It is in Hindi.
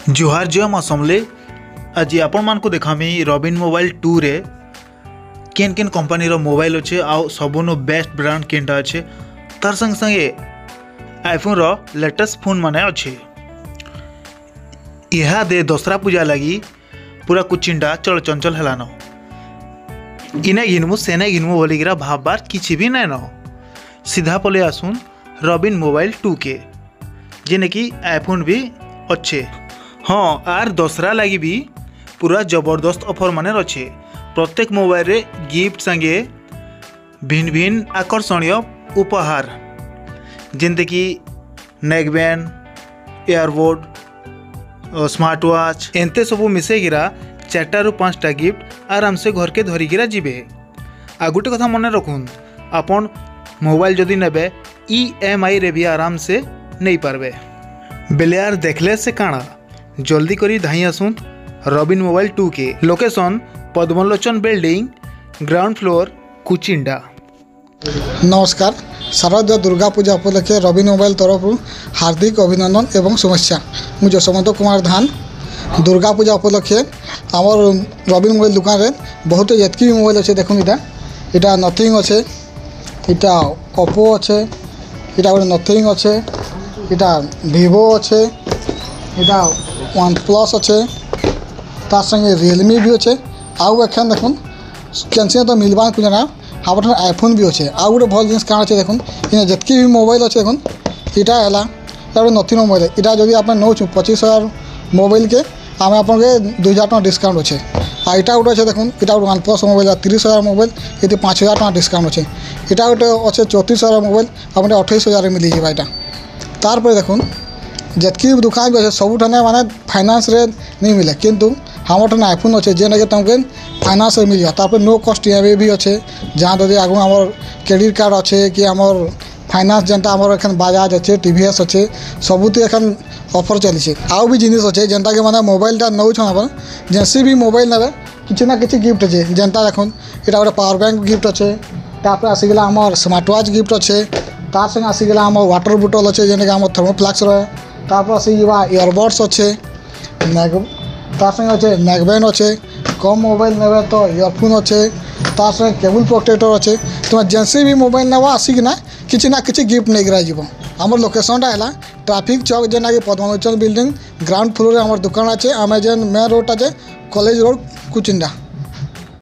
जुहार जय माँ समले। आज आपण मान को देखामी रॉबिन मोबाइल 2 रे केन केन कंपनी रो मोबाइल अच्छे आउ सबुनु बेस्ट ब्रांड केनटा अच्छे तार संग संगे आईफोन रो लेटेस्ट फोन माने अच्छे। यह दे दसरा पूजा लगी पूरा कुचिंटा चल चंचल हेलानो इने घिनमु सेने घिनमु बोलिगिरा भाबबार किछि भी नै न सीधा पले आसुन रॉबिन मोबाइल 2 के जेने कि आईफोन भी अच्छे। हाँ आर दसरा लगी भी पूरा जबरदस्त ऑफर माने अच्छे। प्रत्येक मोबाइल रे गिफ्ट संगे भिन्न भिन्न आकर्षणीय उपहार जेंते कि नेकबैंड एयरबोर्ड स्मार्ट वॉच एंते सबू मिसेगिरा 4 ରୁ 5टा गिफ्ट आराम से घर के धरिकीरा जीवे। आ गोटे कथा मन रखुन आपन मोबाइल जदि नेबे EMI रे भी आराम से नहीं पारबे बेले यार देखले से काना जल्दी करी धाई आसुन रॉबिन मोबाइल 2 के location Padmalochan building ground floor Kuchinda. नमस्कार शारदीय दुर्गा पूजा उपलक्षे रॉबिन मोबाइल तरफ हार्दिक अभिनंदन एवं शुभेच्छा। मु जसवंत कुमार धान दुर्गा पूजा उपलक्षे आमर रॉबिन मोबाइल दुकान रे बहुत एतकी मोबाइल अच्छे देखुन इटा नथिंग अच्छे इटा ओप्पो अच्छे इटा गोटे नथिंग अच्छे इटा वीवो अच्छे इटा वन प्लस अच्छे तार संगे रियलमी भी अच्छे आउ एखान देखुन कैंसी तो मिलवा कुछ ना आप आईफोन भी अच्छे आउ गोटे भल जिन क्या अच्छे देखुन इन जितकी भी मोबाइल अच्छे देखुन इटा है गोटे नथिंग मोबाइल इटा जब आप नौ 25,000 मोबाइल के आम आपन के 2,000 टका डिस्काउंट अच्छे आ इटा गोटे अच्छे देखुन इटा गोटे वन प्लस मोबाइल 30,000 मोबाइल ये 5,000 टका डिस्काउंट अच्छे इटा गोटे अच्छे 34,000 मोबाइल आपने 28,000 मिल जाए इटा तार पर देखुन जितकी भी दुकान भी अच्छे सबुठाने माने फाइनान्स रे नहीं मिले किंतु हमारे आईफोन अच्छे जेने के तुमके फाइनान्स मिल जाए नो कस्ट EMI भी अच्छे जहाँ जब आगू आम क्रेडिट कार्ड अच्छे कि आमर फाइनान्स जेनटा आमर एखन बजाज अच्छे TVS अच्छे सबुति एखन ऑफर चली आउ भी जिनिस अच्छे जेनटा कि माने मोबाइलटा नौछन अपन जैसे भी मोबाइल नेबे किसी ना किसी गिफ्ट अच्छे जेनटा देखुन इटा गोटे पावर बैंक गिफ्ट अच्छे तापर आसीगला आमर स्मार्ट वॉच गिफ्ट अच्छे तार संगे आसीगला आमर वाटर बोतल अच्छे जेने कि आमर थर्मोफ्लाक्स रहे तापर आसीगला इयरबड्स अच्छे तार संगे अच्छे नेकबैंड अच्छे कम मोबाइल नेबे तो इयरफोन अच्छे तार संगे केबल प्रोटेक्टर अच्छे तुम जैसे भी मोबाइल नेबा आसिकिना किसी ना किसी गिफ्ट नहीं गिरा जीव। आमर लोकेशनटा है ट्राफिक चौक जेना कि पद्मलोचन बिल्डिंग ग्राउंड फ्लोर आमर दुकान अच्छे आम जेन मेन रोड अच्छे कॉलेज रोड कुचिंडा।